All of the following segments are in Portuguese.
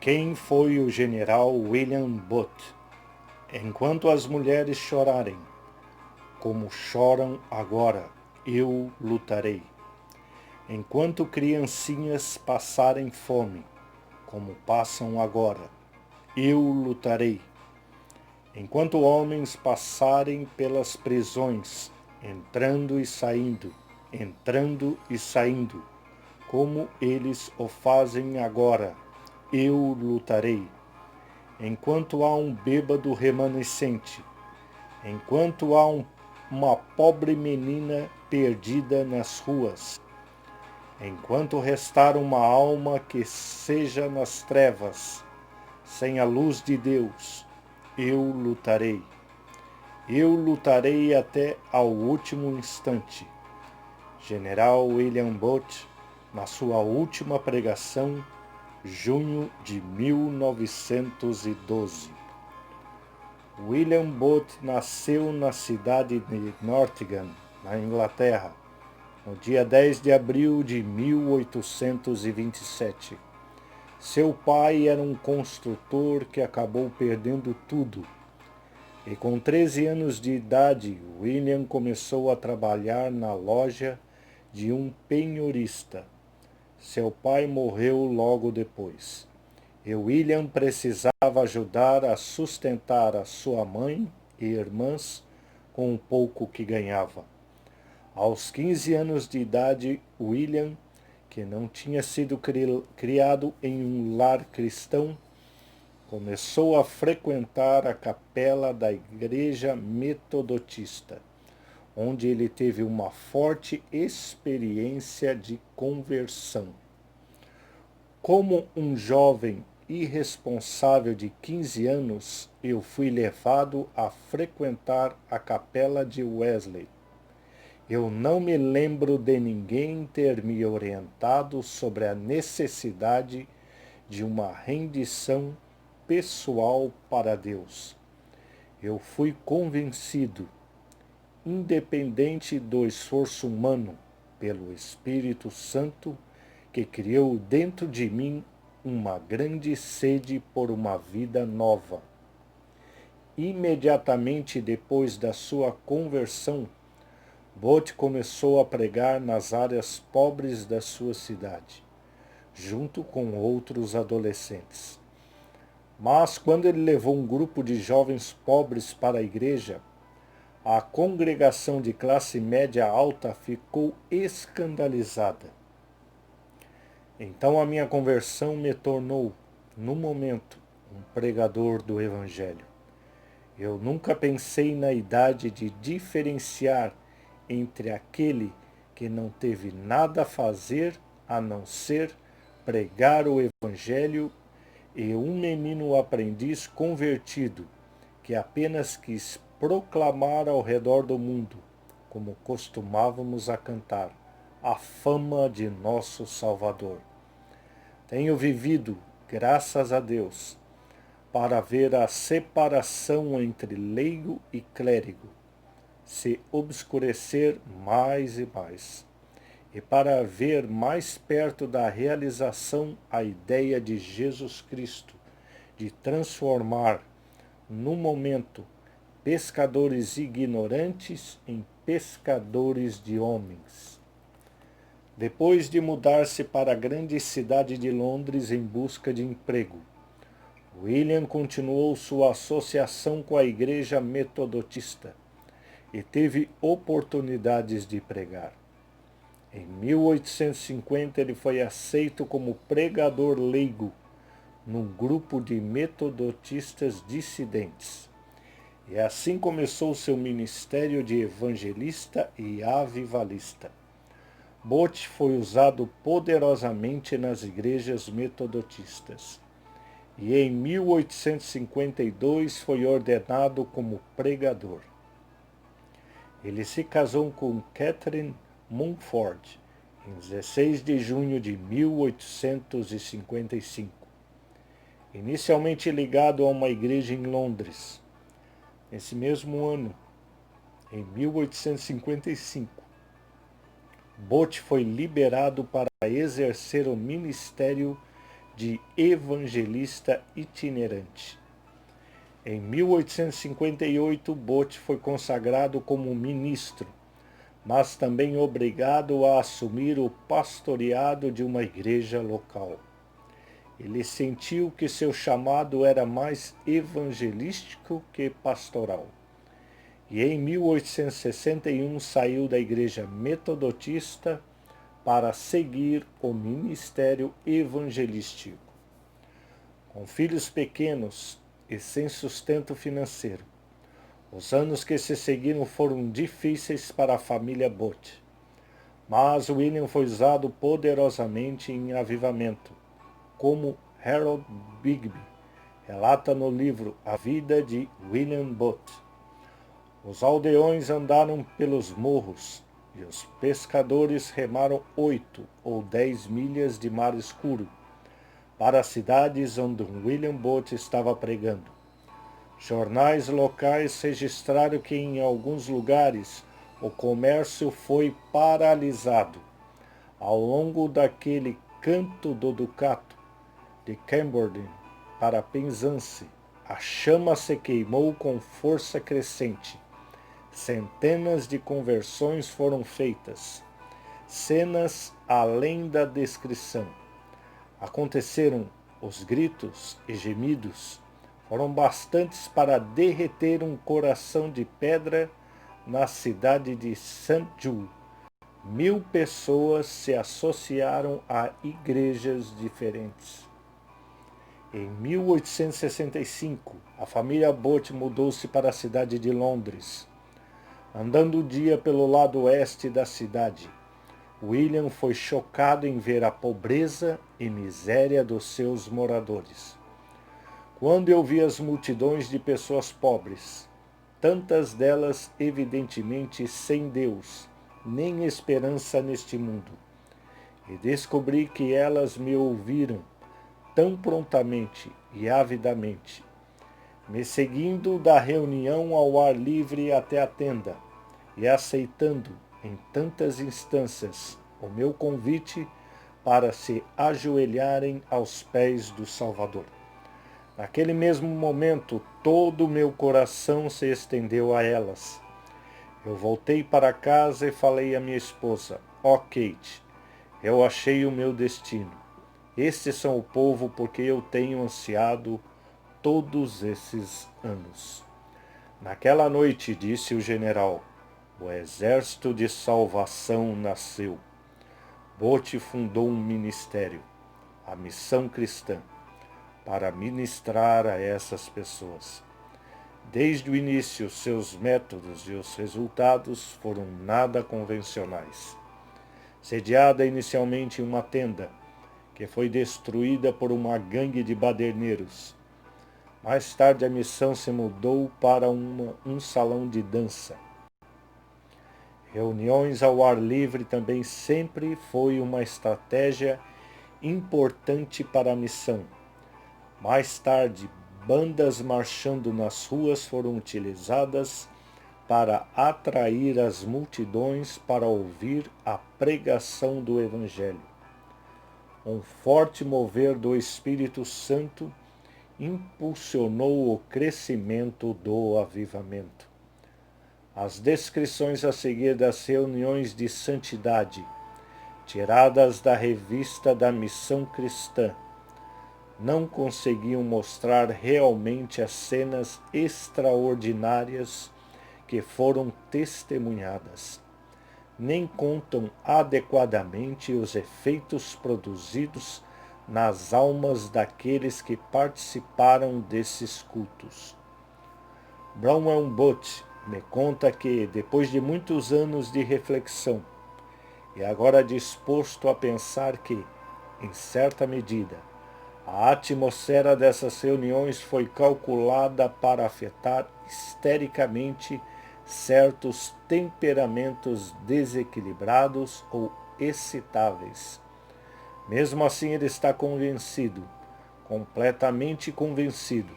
Quem foi o general William Booth? Enquanto as mulheres chorarem, como choram agora, eu lutarei. Enquanto criancinhas passarem fome, como passam agora, eu lutarei. Enquanto homens passarem pelas prisões, entrando e saindo, como eles o fazem agora, eu lutarei. Enquanto há um bêbado remanescente, enquanto há uma pobre menina perdida nas ruas, enquanto restar uma alma que seja nas trevas, sem a luz de Deus, eu lutarei. Eu lutarei até ao último instante. General William Booth, na sua última pregação, junho de 1912. William Booth nasceu na cidade de Nottingham, na Inglaterra, no dia 10 de abril de 1827. Seu pai era um construtor que acabou perdendo tudo. E com 13 anos de idade, William começou a trabalhar na loja de um penhorista. Seu pai morreu logo depois. E William precisava ajudar a sustentar a sua mãe e irmãs com o pouco que ganhava. Aos 15 anos de idade, William, que não tinha sido criado em um lar cristão, começou a frequentar a capela da igreja metodista, onde ele teve uma forte experiência de conversão. Como um jovem irresponsável de 15 anos, eu fui levado a frequentar a capela de Wesley. Eu não me lembro de ninguém ter me orientado sobre a necessidade de uma rendição pessoal para Deus. Eu fui convencido, independente do esforço humano, pelo Espírito Santo, que criou dentro de mim uma grande sede por uma vida nova. Imediatamente depois da sua conversão, Booth começou a pregar nas áreas pobres da sua cidade, junto com outros adolescentes. Mas quando ele levou um grupo de jovens pobres para a igreja, a congregação de classe média alta ficou escandalizada. Então a minha conversão me tornou, no momento, um pregador do Evangelho. Eu nunca pensei na idade de diferenciar entre aquele que não teve nada a fazer a não ser pregar o Evangelho e um menino aprendiz convertido que apenas quis proclamar ao redor do mundo, como costumávamos a cantar, a fama de nosso Salvador. Tenho vivido, graças a Deus, para ver a separação entre leigo e clérigo se obscurecer mais e mais, e para ver mais perto da realização a ideia de Jesus Cristo, de transformar, no momento, pescadores ignorantes em pescadores de homens. Depois de mudar-se para a grande cidade de Londres em busca de emprego, William continuou sua associação com a igreja metodista e teve oportunidades de pregar. Em 1850 ele foi aceito como pregador leigo num grupo de metodistas dissidentes. E assim começou seu ministério de evangelista e avivalista. Booth foi usado poderosamente nas igrejas metodistas. E em 1852 foi ordenado como pregador. Ele se casou com Catherine Mumford em 16 de junho de 1855. Inicialmente ligado a uma igreja em Londres. Nesse mesmo ano, em 1855, Booth foi liberado para exercer o ministério de evangelista itinerante. Em 1858, Bot foi consagrado como ministro, mas também obrigado a assumir o pastoreado de uma igreja local. Ele sentiu que seu chamado era mais evangelístico que pastoral. E em 1861 saiu da igreja metodista para seguir o ministério evangelístico. Com filhos pequenos e sem sustento financeiro, os anos que se seguiram foram difíceis para a família Bot. Mas William foi usado poderosamente em avivamento, como Harold Bigby relata no livro A Vida de William Bot. Os aldeões andaram pelos morros e os pescadores remaram 8 ou 10 milhas de mar escuro para as cidades onde William Bot estava pregando. Jornais locais registraram que em alguns lugares o comércio foi paralisado. Ao longo daquele canto do Ducato, de Camberden para Penzance, a chama se queimou com força crescente. Centenas de conversões foram feitas. Cenas além da descrição. Aconteceram os gritos e gemidos. Foram bastantes para derreter um coração de pedra na cidade de St. Jude. 1000 pessoas se associaram a igrejas diferentes. Em 1865, a família Bot mudou-se para a cidade de Londres. Andando o dia pelo lado oeste da cidade, William foi chocado em ver a pobreza e miséria dos seus moradores. Quando eu vi as multidões de pessoas pobres, tantas delas evidentemente sem Deus, nem esperança neste mundo, e descobri que elas me ouviram tão prontamente e avidamente, me seguindo da reunião ao ar livre até a tenda, e aceitando, em tantas instâncias, o meu convite para se ajoelharem aos pés do Salvador. Naquele mesmo momento, todo o meu coração se estendeu a elas. Eu voltei para casa e falei à minha esposa: "Ó Kate, eu achei o meu destino. Estes são o povo porque eu tenho ansiado todos esses anos." Naquela noite, disse o general, o exército de salvação nasceu. Bot fundou um ministério, a Missão Cristã, para ministrar a essas pessoas. Desde o início, seus métodos e os resultados foram nada convencionais. Sediada inicialmente em uma tenda, que foi destruída por uma gangue de baderneiros. Mais tarde a missão se mudou para um salão de dança. Reuniões ao ar livre também sempre foi uma estratégia importante para a missão. Mais tarde, bandas marchando nas ruas foram utilizadas para atrair as multidões para ouvir a pregação do Evangelho. Um forte mover do Espírito Santo impulsionou o crescimento do avivamento. As descrições a seguir das reuniões de santidade, tiradas da revista da Missão Cristã, não conseguiam mostrar realmente as cenas extraordinárias que foram testemunhadas, nem contam adequadamente os efeitos produzidos nas almas daqueles que participaram desses cultos. Bronwyn Bot me conta que, depois de muitos anos de reflexão, e agora disposto a pensar que, em certa medida, a atmosfera dessas reuniões foi calculada para afetar histericamente certos temperamentos desequilibrados ou excitáveis. Mesmo assim, ele está convencido, completamente convencido,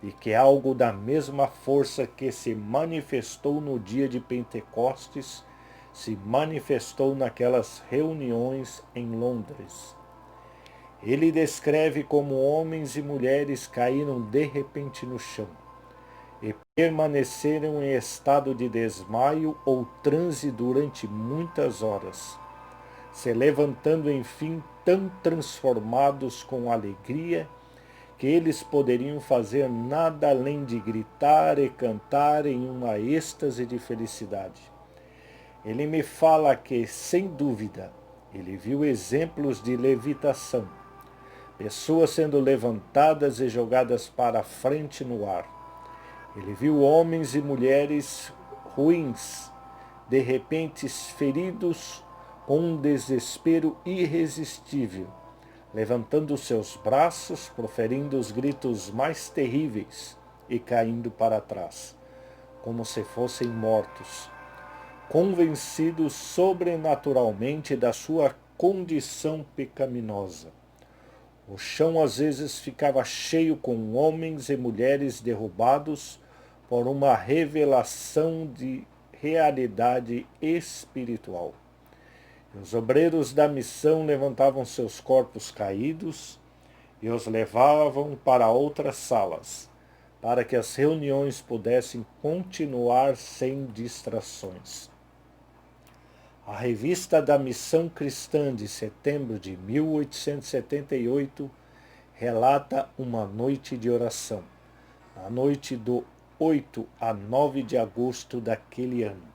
de que algo da mesma força que se manifestou no dia de Pentecostes se manifestou naquelas reuniões em Londres. Ele descreve como homens e mulheres caíram de repente no chão e permaneceram em estado de desmaio ou transe durante muitas horas, se levantando enfim tão transformados com alegria que eles poderiam fazer nada além de gritar e cantar em uma êxtase de felicidade. Ele me fala que, sem dúvida, ele viu exemplos de levitação, pessoas sendo levantadas e jogadas para frente no ar. Ele viu homens e mulheres ruins, de repente feridos com um desespero irresistível, levantando seus braços, proferindo os gritos mais terríveis e caindo para trás, como se fossem mortos, convencidos sobrenaturalmente da sua condição pecaminosa. O chão às vezes ficava cheio com homens e mulheres derrubados por uma revelação de realidade espiritual. Os obreiros da missão levantavam seus corpos caídos e os levavam para outras salas, para que as reuniões pudessem continuar sem distrações. A revista da Missão Cristã de setembro de 1878 relata uma noite de oração, na noite do 8 a 9 de agosto daquele ano.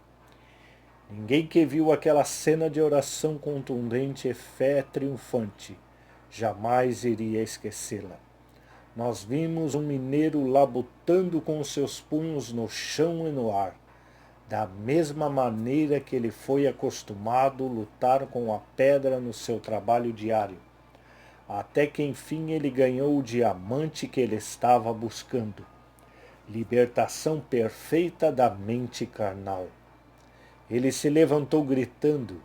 Ninguém que viu aquela cena de oração contundente e fé triunfante jamais iria esquecê-la. Nós vimos um mineiro labutando com seus punhos no chão e no ar, da mesma maneira que ele foi acostumado a lutar com a pedra no seu trabalho diário, até que enfim ele ganhou o diamante que ele estava buscando, libertação perfeita da mente carnal. Ele se levantou gritando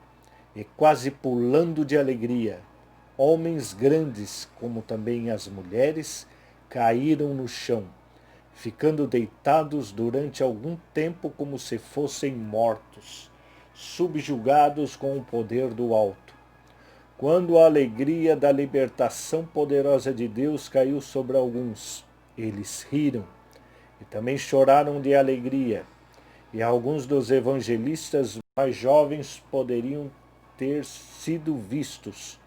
e quase pulando de alegria. Homens grandes, como também as mulheres, caíram no chão, ficando deitados durante algum tempo como se fossem mortos, subjugados com o poder do alto. Quando a alegria da libertação poderosa de Deus caiu sobre alguns, eles riram e também choraram de alegria, e alguns dos evangelistas mais jovens poderiam ter sido vistos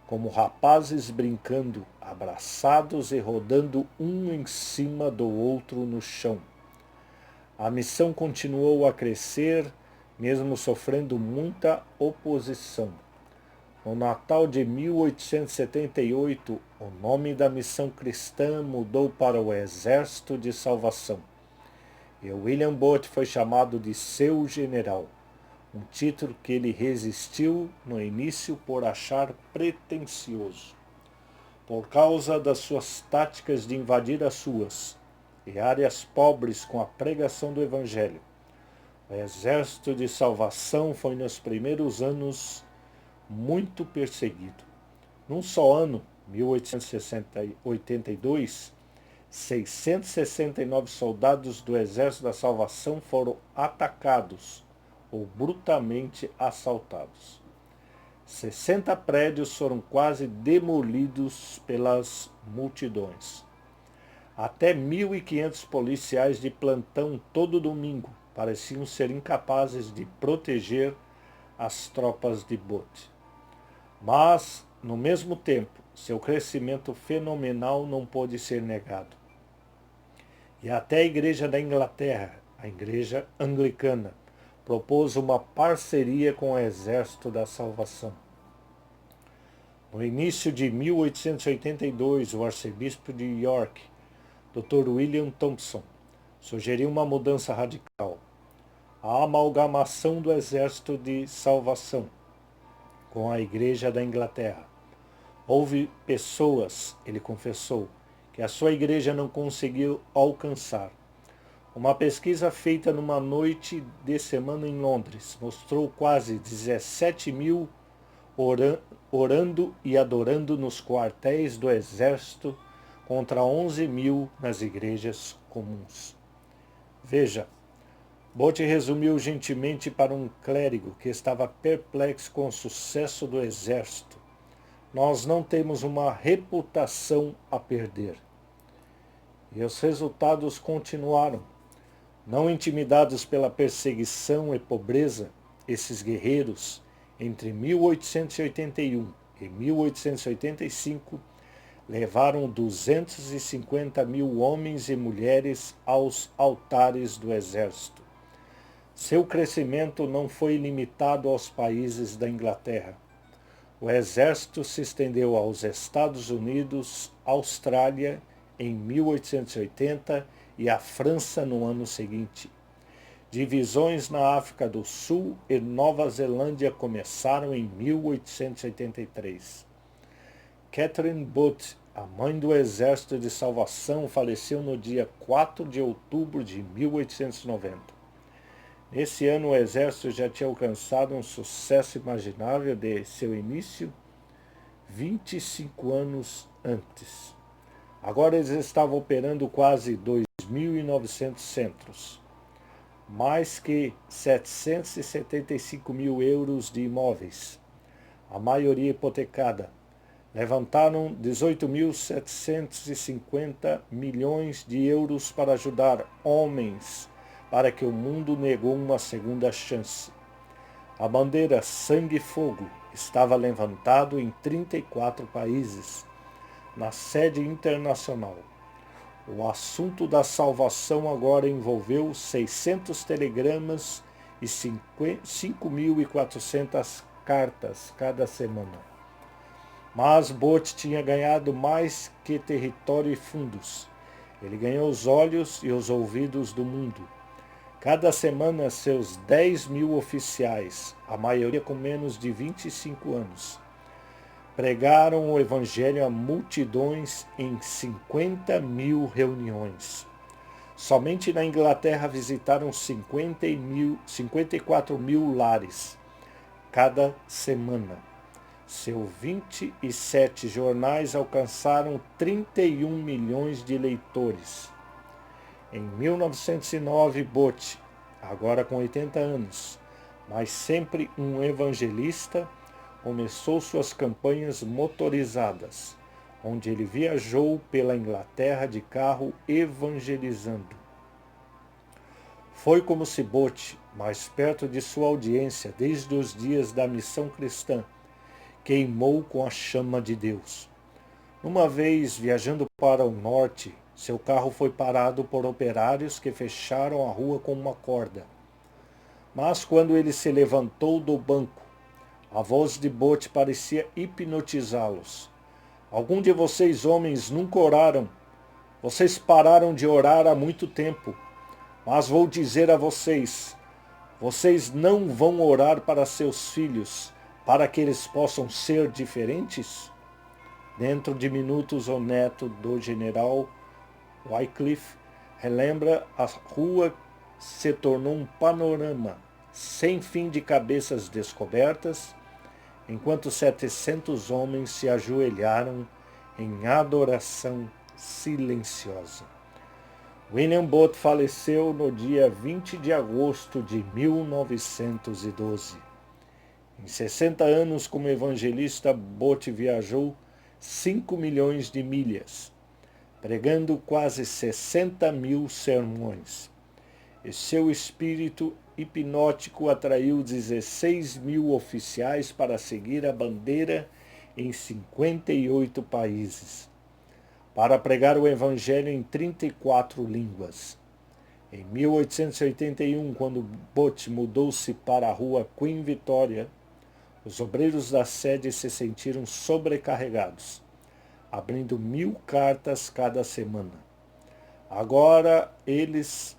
como rapazes brincando, abraçados e rodando um em cima do outro no chão. A missão continuou a crescer, mesmo sofrendo muita oposição. No Natal de 1878, o nome da missão cristã mudou para o Exército de Salvação, e William Booth foi chamado de seu general, um título que ele resistiu no início por achar pretensioso. Por causa das suas táticas de invadir as ruas e áreas pobres com a pregação do Evangelho, o Exército de Salvação foi nos primeiros anos muito perseguido. Num só ano, 1882, 669 soldados do Exército da Salvação foram atacados ou brutalmente assaltados. 60 prédios foram quase demolidos pelas multidões. Até 1.500 policiais de plantão todo domingo pareciam ser incapazes de proteger as tropas de Booth. Mas, no mesmo tempo, seu crescimento fenomenal não pôde ser negado. E até a Igreja da Inglaterra, a Igreja Anglicana, propôs uma parceria com o Exército da Salvação. No início de 1882, o arcebispo de York, Dr. William Thompson, sugeriu uma mudança radical, a amalgamação do Exército de Salvação com a Igreja da Inglaterra. Houve pessoas, ele confessou, que a sua igreja não conseguiu alcançar. Uma pesquisa feita numa noite de semana em Londres mostrou quase 17 mil orando e adorando nos quartéis do exército contra 11 mil nas igrejas comuns. Veja, Booth resumiu gentilmente para um clérigo que estava perplexo com o sucesso do exército, nós não temos uma reputação a perder. E os resultados continuaram. Não intimidados pela perseguição e pobreza, esses guerreiros, entre 1881 e 1885, levaram 250 mil homens e mulheres aos altares do exército. Seu crescimento não foi limitado aos países da Inglaterra. O exército se estendeu aos Estados Unidos, Austrália, em 1880 e à França no ano seguinte. Divisões na África do Sul e Nova Zelândia começaram em 1883. Catherine Booth, a mãe do Exército de Salvação, faleceu no dia 4 de outubro de 1890. Nesse ano, o Exército já tinha alcançado um sucesso imaginável de seu início 25 anos antes. Agora eles estavam operando quase 2.900 centros, mais que 775 mil euros de imóveis, a maioria hipotecada. Levantaram 18.750 milhões de euros para ajudar homens para que o mundo negou uma segunda chance. A bandeira Sangue e Fogo estava levantada em 34 países, na sede internacional. O assunto da salvação agora envolveu 600 telegramas e 5.400 cartas cada semana. Mas Booth tinha ganhado mais que território e fundos. Ele ganhou os olhos e os ouvidos do mundo. Cada semana, seus 10 mil oficiais, a maioria com menos de 25 anos, pregaram o Evangelho a multidões em 50 mil reuniões. Somente na Inglaterra visitaram 54 mil lares cada semana. Seus 27 jornais alcançaram 31 milhões de leitores. Em 1909, Booth, agora com 80 anos, mas sempre um evangelista, começou suas campanhas motorizadas, onde ele viajou pela Inglaterra de carro evangelizando. Foi como se Booth, mais perto de sua audiência desde os dias da missão cristã, queimou com a chama de Deus. Uma vez, viajando para o norte, seu carro foi parado por operários que fecharam a rua com uma corda. Mas quando ele se levantou do banco, a voz de Booth parecia hipnotizá-los. Algum de vocês, homens, nunca oraram. Vocês pararam de orar há muito tempo. Mas vou dizer a vocês, vocês não vão orar para seus filhos, para que eles possam ser diferentes? Dentro de minutos, o neto do general Wycliffe relembra a rua se tornou um panorama sem fim de cabeças descobertas, enquanto 700 homens se ajoelharam em adoração silenciosa. William Booth faleceu no dia 20 de agosto de 1912. Em 60 anos como evangelista, Booth viajou 5 milhões de milhas, pregando quase 60 mil sermões. E seu espírito hipnótico atraiu 16 mil oficiais para seguir a bandeira em 58 países, para pregar o Evangelho em 34 línguas. Em 1881, quando Booth mudou-se para a rua Queen Victoria, os obreiros da sede se sentiram sobrecarregados, abrindo 1000 cartas cada semana. Agora eles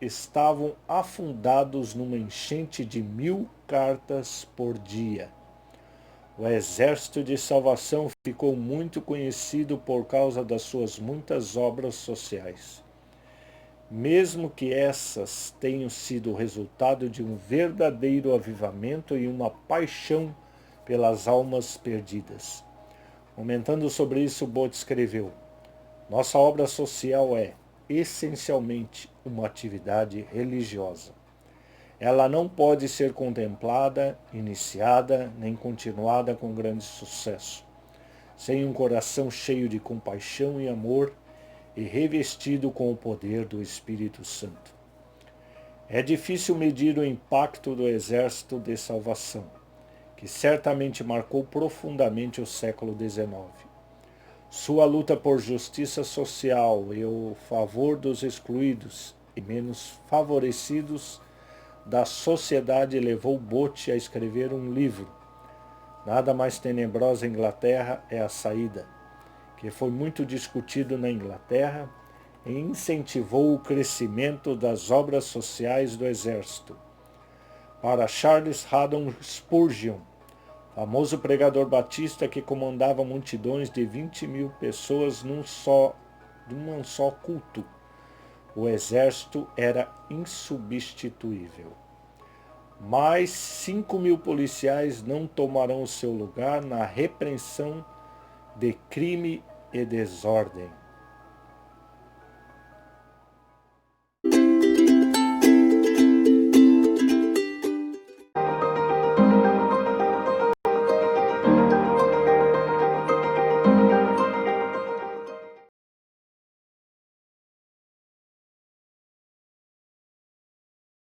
estavam afundados numa enchente de 1000 cartas por dia. O Exército de Salvação ficou muito conhecido por causa das suas muitas obras sociais. Mesmo que essas tenham sido o resultado de um verdadeiro avivamento e uma paixão pelas almas perdidas. Comentando sobre isso, Booth escreveu: nossa obra social é, essencialmente, uma atividade religiosa. Ela não pode ser contemplada, iniciada, nem continuada com grande sucesso. sem um coração cheio de compaixão e amor e revestido com o poder do Espírito Santo. É difícil medir o impacto do Exército de Salvação, que certamente marcou profundamente o século XIX. Sua luta por justiça social e o favor dos excluídos e menos favorecidos da sociedade levou Botti a escrever um livro, Nada Mais Tenebrosa Inglaterra é a Saída, que foi muito discutido na Inglaterra e incentivou o crescimento das obras sociais do Exército. Para Charles Haddon Spurgeon, famoso pregador batista que comandava multidões de 20.000 pessoas num só culto, o exército era insubstituível. Mais 5.000 policiais não tomarão o seu lugar na repreensão de crime e desordem.